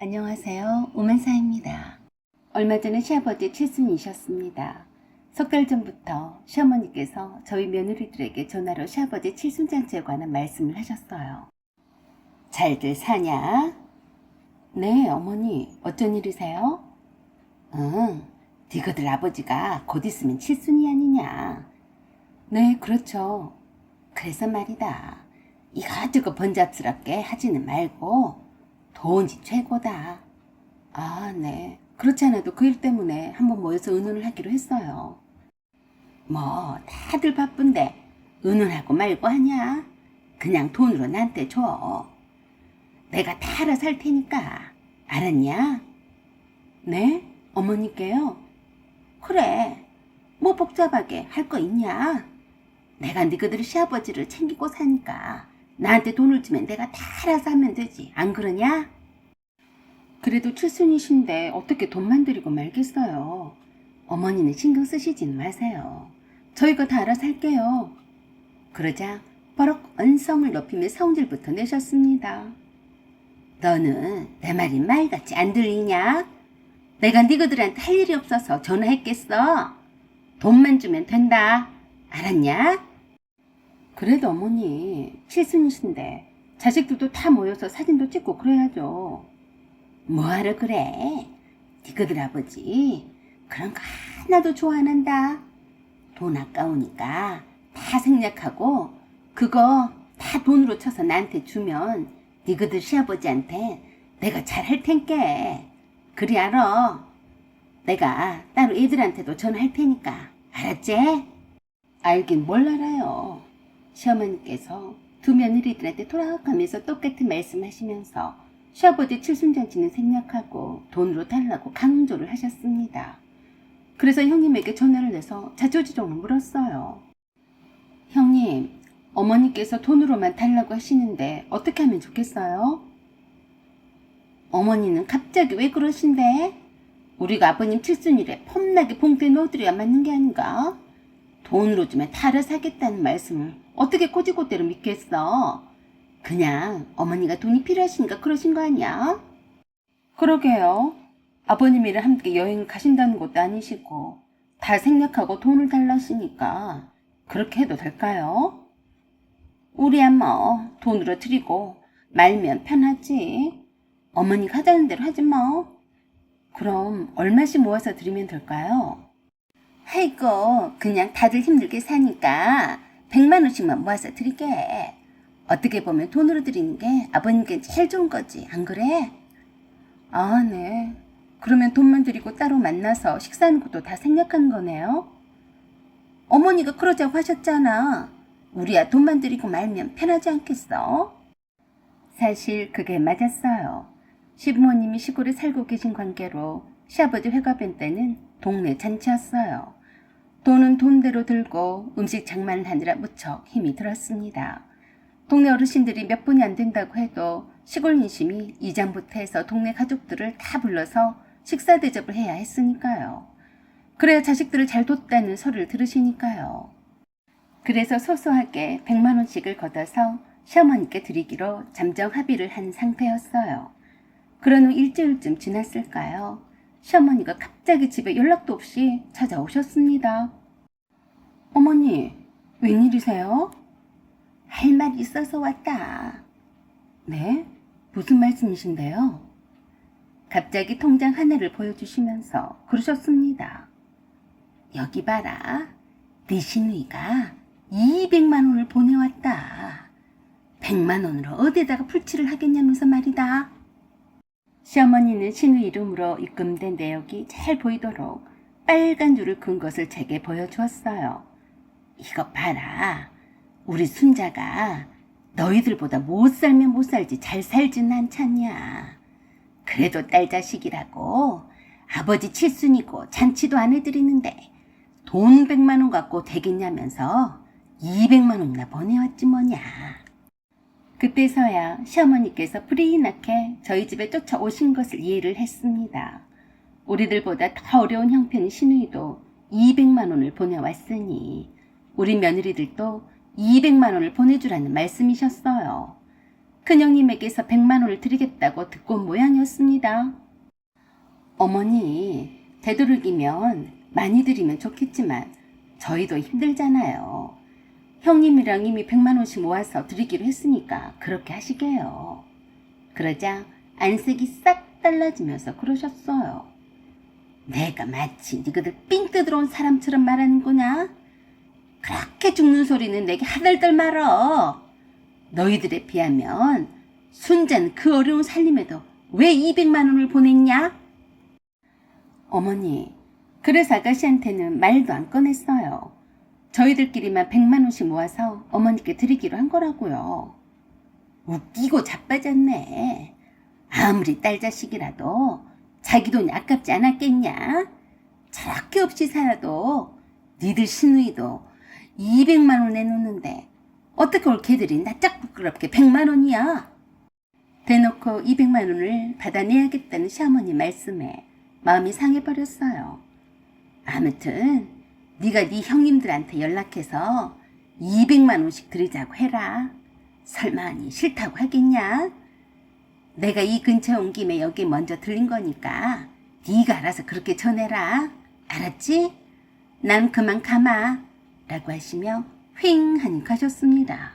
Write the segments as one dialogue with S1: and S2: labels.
S1: 안녕하세요. 오만사입니다. 얼마 전에 시아버지 칠순이셨습니다. 석 달 전부터 시어머니께서 저희 며느리들에게 전화로 시아버지 칠순잔치에 관한 말씀을 하셨어요. 잘들 사냐? 네, 어머니. 어쩐 일이세요? 응, 니거들 아버지가 곧 있으면 칠순이 아니냐. 네, 그렇죠. 그래서 말이다. 이것저것 번잡스럽게 하지는 말고 돈이 최고다. 아, 네. 그렇지 않아도 그 일 때문에 한번 모여서 의논을 하기로 했어요. 뭐 다들 바쁜데 의논하고 말고 하냐? 그냥 돈으로 나한테 줘. 내가 다 알아서 할 테니까. 알았냐? 네? 어머니께요? 그래. 뭐 복잡하게 할 거 있냐? 내가 너희들 시아버지를 챙기고 사니까 나한테 돈을 주면 내가 다 알아서 하면 되지. 안 그러냐? 그래도 칠순이신데 어떻게 돈만 드리고 말겠어요. 어머니는 신경 쓰시진 마세요. 저희가 다 알아서 할게요. 그러자 버럭 언성을 높이며 성질부터 내셨습니다. 너는 내 말이 말같이 안 들리냐? 내가 너희들한테 할 일이 없어서 전화했겠어. 돈만 주면 된다. 알았냐? 그래도 어머니 칠순이신데 자식들도 다 모여서 사진도 찍고 그래야죠. 뭐하러 그래? 니거들 아버지 그런 거 하나도 좋아 안 한다. 돈 아까우니까 다 생략하고 그거 다 돈으로 쳐서 나한테 주면 니거들 시아버지한테 내가 잘할 텐께. 그리 알아. 내가 따로 애들한테도 전화할 테니까. 알았지? 알긴 뭘 알아요. 시어머니께서 두 며느리들한테 토락하면서 똑같은 말씀하시면서 시아버지 칠순잔치는 생략하고 돈으로 달라고 강조를 하셨습니다. 그래서 형님에게 전화를 내서 자초지종을 물었어요. 형님, 어머니께서 돈으로만 달라고 하시는데 어떻게 하면 좋겠어요? 어머니는 갑자기 왜 그러신데? 우리가 아버님 칠순이래 폼나게 봉투에 넣어드려야 맞는 게 아닌가? 돈으로 주면 다 알아서 하겠다는 말씀을 어떻게 꼬지꼬대로 믿겠어? 그냥 어머니가 돈이 필요하시니까 그러신 거 아니야? 그러게요. 아버님이랑 함께 여행을 가신다는 것도 아니시고 다 생략하고 돈을 달라시니까 그렇게 해도 될까요? 우리야 뭐 돈으로 드리고 말면 편하지. 어머니가 하자는 대로 하지 뭐. 그럼 얼마씩 모아서 드리면 될까요? 아이고 그냥 다들 힘들게 사니까 100만 원씩만 모아서 드릴게. 어떻게 보면 돈으로 드리는 게 아버님께 제일 좋은 거지, 안 그래? 아, 네. 그러면 돈만 드리고 따로 만나서 식사하는 것도 다 생략하는 거네요? 어머니가 그러자고 하셨잖아. 우리야 돈만 드리고 말면 편하지 않겠어? 사실 그게 맞았어요. 시부모님이 시골에 살고 계신 관계로 시아버지 회가변 때는 동네 잔치였어요. 돈은 돈대로 들고 음식 장만을 하느라 무척 힘이 들었습니다. 동네 어르신들이 몇 분이 안 된다고 해도 시골 인심이 이장부터 해서 동네 가족들을 다 불러서 식사 대접을 해야 했으니까요. 그래야 자식들을 잘 뒀다는 소리를 들으시니까요. 그래서 소소하게 100만 원씩을 걷어서 시어머니께 드리기로 잠정 합의를 한 상태였어요. 그런 후 일주일쯤 지났을까요? 시어머니가 갑자기 집에 연락도 없이 찾아오셨습니다. 어머니, 웬일이세요? 할 말이 있어서 왔다. 네? 무슨 말씀이신데요? 갑자기 통장 하나를 보여주시면서 그러셨습니다. 여기 봐라. 네 시누이가 200만 원을 보내왔다. 100만 원으로 어디에다가 풀칠을 하겠냐면서 말이다. 시어머니는 시누이 이름으로 입금된 내역이 잘 보이도록 빨간 줄을 그은 것을 제게 보여주었어요. 이거 봐라. 우리 순자가 너희들보다 못 살면 못 살지 잘 살지는 않잖냐. 그래도 딸 자식이라고 아버지 칠순이고 잔치도 안 해드리는데 돈 100만 원 갖고 되겠냐면서 200만 원이나 보내왔지 뭐냐. 그때서야 시어머니께서 불이 나게 저희 집에 쫓아오신 것을 이해를 했습니다. 우리들보다 더 어려운 형편인 시누이도 200만 원을 보내왔으니 우리 며느리들도 200만 원을 보내주라는 말씀이셨어요. 큰형님에게서 100만 원을 드리겠다고 듣고 온 모양이었습니다. 어머니, 되도록이면 많이 드리면 좋겠지만 저희도 힘들잖아요. 형님이랑 이미 100만 원씩 모아서 드리기로 했으니까 그렇게 하시게요. 그러자 안색이 싹 달라지면서 그러셨어요. 내가 마치 니그들 삥 뜯어온 사람처럼 말하는구나. 그렇게 죽는 소리는 내게 하달달 말어. 너희들에 비하면 순자는 그 어려운 살림에도 왜 200만 원을 보냈냐? 어머니, 그래서 아가씨한테는 말도 안 꺼냈어요. 저희들끼리만 100만 원씩 모아서 어머니께 드리기로 한 거라고요. 웃기고 자빠졌네. 아무리 딸 자식이라도 자기 돈이 아깝지 않았겠냐? 저렇게 없이 살아도 니들 시누이도 200만 원 내놓는데 어떻게 올 걔들이 낯짝 부끄럽게 100만 원이야? 대놓고 200만 원을 받아내야겠다는 시어머니 말씀에 마음이 상해버렸어요. 아무튼 네가 네 형님들한테 연락해서 200만 원씩 드리자고 해라. 설마니 싫다고 하겠냐? 내가 이 근처에 온 김에 여기 먼저 들린 거니까 네가 알아서 그렇게 전해라. 알았지? 난 그만 가마. 라고 하시며 휑 하니 가셨습니다.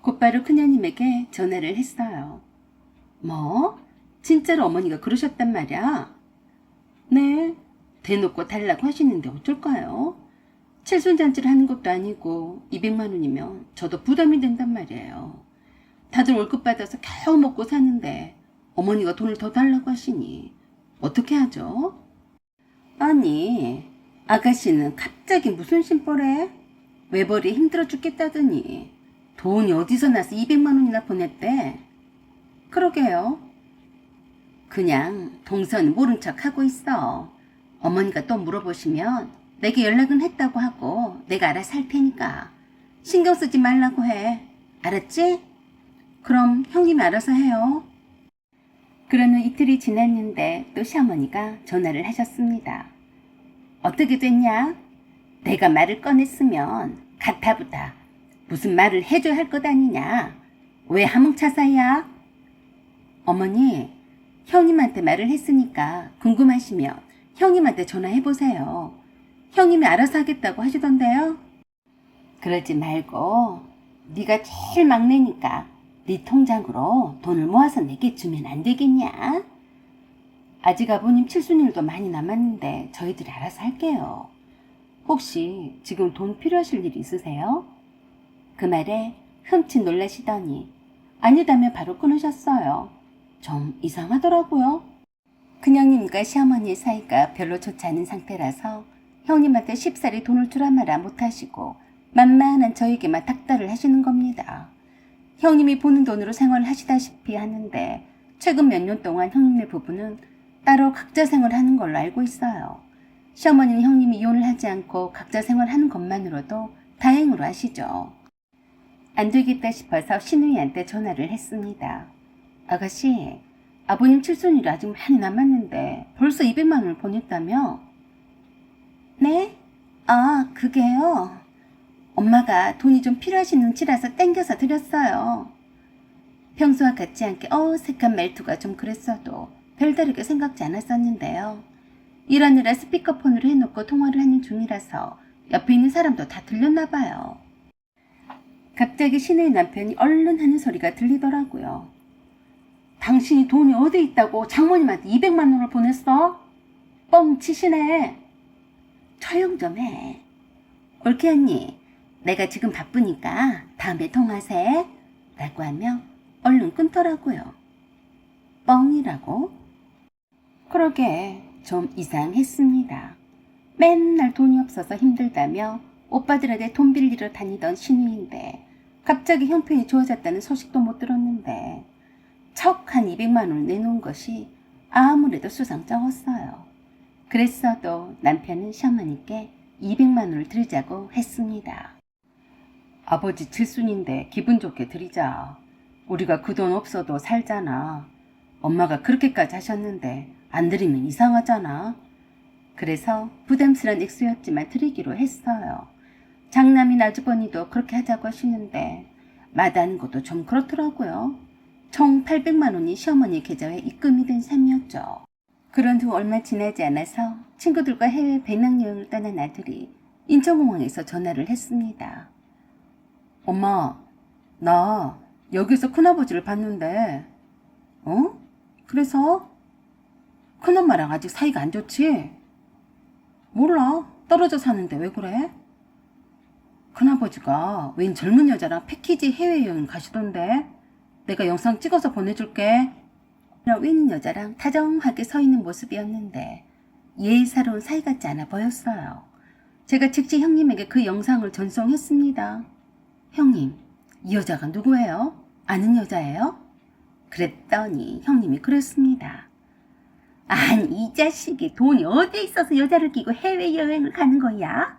S1: 곧바로 큰형님에게 전화를 했어요. 뭐? 진짜로 어머니가 그러셨단 말이야? 네. 대놓고 달라고 하시는데 어쩔까요? 칠순잔치를 하는 것도 아니고 200만 원이면 저도 부담이 된단 말이에요. 다들 월급 받아서 겨우 먹고 사는데 어머니가 돈을 더 달라고 하시니 어떻게 하죠? 아니, 아가씨는 갑자기 무슨 심보래? 외벌이 힘들어 죽겠다더니 돈이 어디서 나서 200만 원이나 보냈대? 그러게요. 그냥 동선 모른 척 하고 있어. 어머니가 또 물어보시면 내게 연락은 했다고 하고 내가 알아서 할 테니까 신경 쓰지 말라고 해. 알았지? 그럼 형님이 알아서 해요. 그러는 이틀이 지났는데 또 시어머니가 전화를 하셨습니다. 어떻게 됐냐? 내가 말을 꺼냈으면 가타부타 무슨 말을 해줘야 할 것 아니냐? 왜 하몽차사야? 어머니, 형님한테 말을 했으니까 궁금하시면 형님한테 전화해보세요. 형님이 알아서 하겠다고 하시던데요. 그러지 말고 네가 제일 막내니까 네 통장으로 돈을 모아서 내게 주면 안 되겠냐? 아직 아버님 칠순일도 많이 남았는데 저희들이 알아서 할게요. 혹시 지금 돈 필요하실 일 있으세요? 그 말에 흠칫 놀라시더니 아니다며 바로 끊으셨어요. 좀 이상하더라고요. 큰형님과 시어머니의 사이가 별로 좋지 않은 상태라서 형님한테 쉽사리 돈을 주라 마라 못하시고 만만한 저에게만 닥달을 하시는 겁니다. 형님이 보는 돈으로 생활을 하시다시피 하는데 최근 몇 년 동안 형님네 부부는 따로 각자 생활하는 걸로 알고 있어요. 시어머니는 형님이 이혼을 하지 않고 각자 생활하는 것만으로도 다행으로 아시죠. 안 되겠다 싶어서 시누이한테 전화를 했습니다. 아가씨, 아버님 칠순일이 아직 많이 남았는데 벌써 200만 원을 보냈다며? 네? 아, 그게요. 엄마가 돈이 좀 필요하신 눈치라서 땡겨서 드렸어요. 평소와 같지 않게 어색한 말투가 좀 그랬어도 별다르게 생각지 않았었는데요. 일하느라 스피커폰으로 해놓고 통화를 하는 중이라서 옆에 있는 사람도 다 들렸나 봐요. 갑자기 시누이 남편이 얼른 하는 소리가 들리더라고요. 당신이 돈이 어디 있다고 장모님한테 200만 원을 보냈어? 뻥치시네. 조용 좀 해. 올케 언니, 내가 지금 바쁘니까 다음에 통화세. 라고 하며 얼른 끊더라고요. 뻥이라고? 그러게 좀 이상했습니다. 맨날 돈이 없어서 힘들다며 오빠들에게 돈 빌리러 다니던 시누이인데 갑자기 형편이 좋아졌다는 소식도 못 들었는데 척 한 200만 원을 내놓은 것이 아무래도 수상쩍었어요. 그랬어도 남편은 시어머니께 200만 원을 드리자고 했습니다. 아버지 칠순인데 기분 좋게 드리자. 우리가 그 돈 없어도 살잖아. 엄마가 그렇게까지 하셨는데 안 드리면 이상하잖아. 그래서 부담스러운 액수였지만 드리기로 했어요. 장남인 아주버니도 그렇게 하자고 하시는데 마다하는 것도 좀 그렇더라고요. 총 800만 원이 시어머니 계좌에 입금이 된 셈이었죠. 그런 후 얼마 지나지 않아서 친구들과 해외 배낭여행을 떠난 아들이 인천공항에서 전화를 했습니다. 엄마, 나 여기서 큰아버지를 봤는데. 어? 그래서? 큰엄마랑 아직 사이가 안 좋지? 몰라. 떨어져 사는데 왜 그래? 큰아버지가 웬 젊은 여자랑 패키지 해외여행 가시던데. 내가 영상 찍어서 보내줄게. 웬 여자랑 다정하게 서 있는 모습이었는데 예의사로운 사이 같지 않아 보였어요. 제가 즉시 형님에게 그 영상을 전송했습니다. 형님, 이 여자가 누구예요? 아는 여자예요? 그랬더니 형님이 그랬습니다. 아니, 이 자식이 돈이 어디에 있어서 여자를 끼고 해외여행을 가는 거야?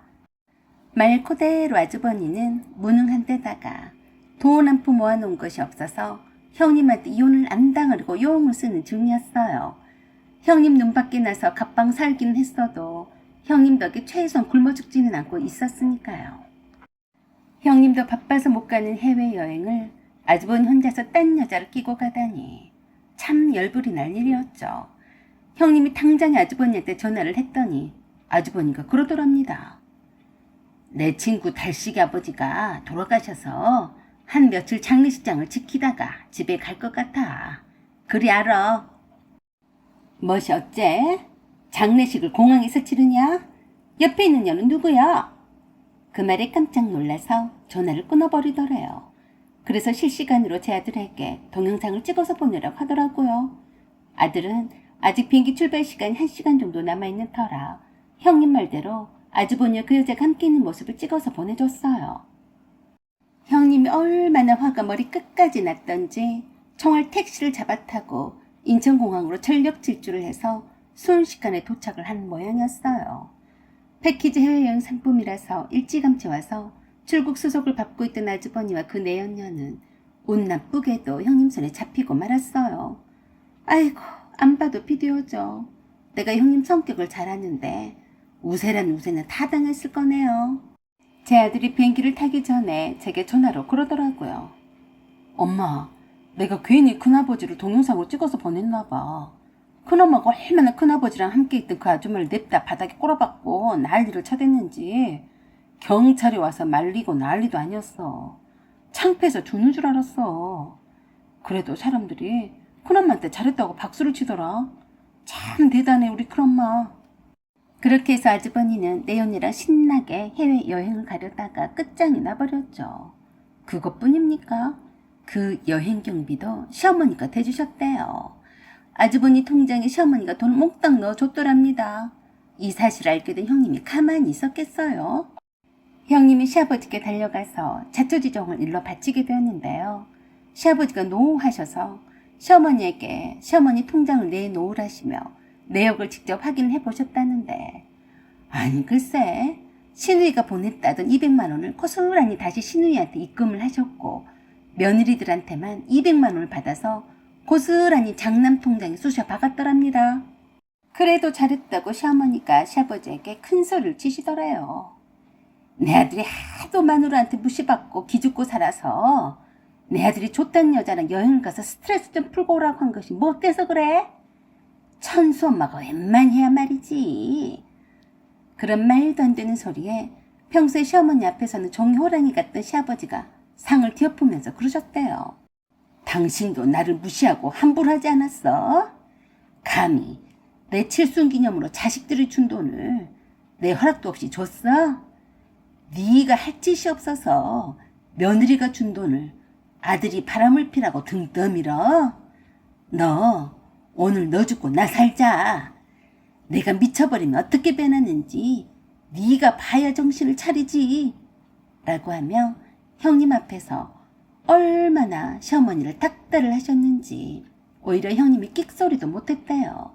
S1: 말 그대로 아주버니는 무능한 데다가 돈 한 푼 모아놓은 것이 없어서 형님한테 이혼을 안 당하려고 용을 쓰는 중이었어요. 형님 눈밖에 나서 갑방 살기는 했어도 형님 덕에 최소한 굶어 죽지는 않고 있었으니까요. 형님도 바빠서 못 가는 해외여행을 아주버니 혼자서 딴 여자를 끼고 가다니 참 열불이 날 일이었죠. 형님이 당장에 아주버니한테 전화를 했더니 아주버니가 그러더랍니다. 내 친구 달식이 아버지가 돌아가셔서 한 며칠 장례식장을 지키다가 집에 갈 것 같아. 그리 알아. 멋이 어째? 장례식을 공항에서 치르냐? 옆에 있는 여는 누구야? 그 말에 깜짝 놀라서 전화를 끊어버리더래요. 그래서 실시간으로 제 아들에게 동영상을 찍어서 보내라고 하더라고요. 아들은 아직 비행기 출발 시간이 1시간 정도 남아있는 터라 형님 말대로 아주버니와 그 여자가 함께 있는 모습을 찍어서 보내줬어요. 형님이 얼마나 화가 머리 끝까지 났던지 총알 택시를 잡아타고 인천공항으로 전력 질주를 해서 순식간에 도착을 한 모양이었어요. 패키지 해외여행 상품이라서 일찌감치 와서 출국 수속을 밟고 있던 아주버니와 그 내연녀는 운 나쁘게도 형님 손에 잡히고 말았어요. 아이고, 안 봐도 비디오죠. 내가 형님 성격을 잘 아는데 우세란 우세는 다 당했을 거네요. 제 아들이 비행기를 타기 전에 제게 전화로 그러더라고요. 엄마, 내가 괜히 큰아버지를 동영상으로 찍어서 보냈나 봐. 큰엄마가 얼마나 큰아버지랑 함께 있던 그 아줌마를 냅다 바닥에 꼬라박고 난리를 쳐댔는지 경찰이 와서 말리고 난리도 아니었어. 창피해서 죽는 줄 알았어. 그래도 사람들이 큰엄마한테 잘했다고 박수를 치더라. 참 대단해, 우리 큰엄마. 그렇게 해서 아주버니는 내 언니랑 신나게 해외여행을 가려다가 끝장이 나버렸죠. 그것뿐입니까? 그 여행 경비도 시어머니가 대주셨대요. 아주버니 통장에 시어머니가 돈을 몽땅 넣어줬더랍니다. 이 사실을 알게 된 형님이 가만히 있었겠어요? 형님이 시아버지께 달려가서 자초지종을 일러 바치게 되었는데요. 시아버지가 노하셔서 시어머니에게 시어머니 통장을 내놓으라시며 내역을 직접 확인해 보셨다는데, 아니 글쎄, 시누이가 보냈다던 200만 원을 고스란히 다시 시누이한테 입금을 하셨고 며느리들한테만 200만 원을 받아서 고스란히 장남 통장에 쑤셔 박았더랍니다. 그래도 잘했다고 시어머니가 시아버지에게 큰 소리를 치시더래요. 내 아들이 하도 마누라한테 무시받고 기죽고 살아서 내 아들이 좋다는 여자랑 여행을 가서 스트레스 좀 풀고 오라고 한 것이 뭐 어때서 그래? 천수 엄마가 웬만해야 말이지. 그런 말도 안 되는 소리에 평소에 시어머니 앞에서는 종이 호랑이 같던 시아버지가 상을 뒤엎으면서 그러셨대요. 당신도 나를 무시하고 함부로 하지 않았어? 감히 내 칠순기념으로 자식들이 준 돈을 내 허락도 없이 줬어? 네가 할 짓이 없어서 며느리가 준 돈을 아들이 바람을 피라고 등 떠밀어? 너 오늘 너 죽고 나 살자. 내가 미쳐버리면 어떻게 변하는지 네가 봐야 정신을 차리지. 라고 하며 형님 앞에서 얼마나 시어머니를 닥달을 하셨는지 오히려 형님이 끽소리도 못했대요.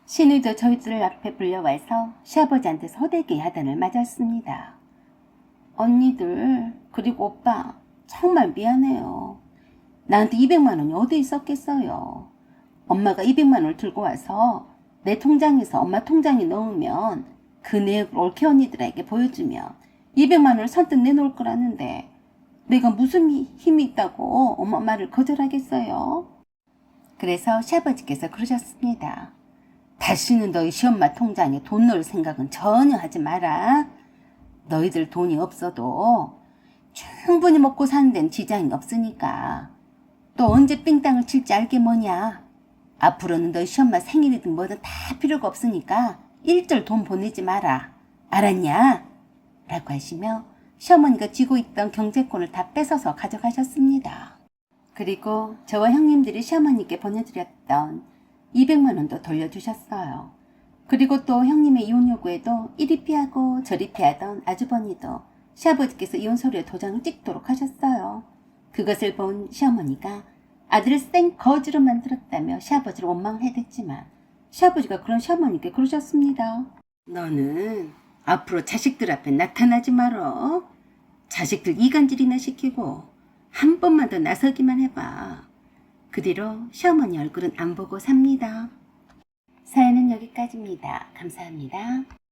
S1: 시누이도 저희들 앞에 불려와서 시아버지한테서 호되게 야단을 맞았습니다. 언니들, 그리고 오빠, 정말 미안해요. 나한테 200만 원이 어디 있었겠어요. 엄마가 200만 원을 들고 와서 내 통장에서 엄마 통장에 넣으면 그 내역을 올케 언니들에게 보여주면 200만 원을 선뜻 내놓을 거라는데 내가 무슨 힘이 있다고 엄마 말을 거절하겠어요? 그래서 시아버지께서 그러셨습니다. 다시는 너희 시엄마 통장에 돈 넣을 생각은 전혀 하지 마라. 너희들 돈이 없어도 충분히 먹고 사는 데는 지장이 없으니까. 또 언제 삥땅을 칠지 알게 뭐냐. 앞으로는 너희 시엄마 생일이든 뭐든 다 필요가 없으니까 일절 돈 보내지 마라. 알았냐? 라고 하시며 시어머니가 쥐고 있던 경제권을 다 뺏어서 가져가셨습니다. 그리고 저와 형님들이 시어머니께 보내드렸던 200만 원도 돌려주셨어요. 그리고 또 형님의 이혼 요구에도 이리 피하고 저리 피하던 아주버니도 시아버지께서 이혼 서류에 도장을 찍도록 하셨어요. 그것을 본 시어머니가 아들을 생 거지로 만들었다며 시아버지를 원망을 해댔지만 시아버지가 그런 시어머니께 그러셨습니다. 너는 앞으로 자식들 앞에 나타나지 말어. 자식들 이간질이나 시키고 한 번만 더 나서기만 해봐. 그 뒤로 시어머니 얼굴은 안 보고 삽니다. 사연은 여기까지입니다. 감사합니다.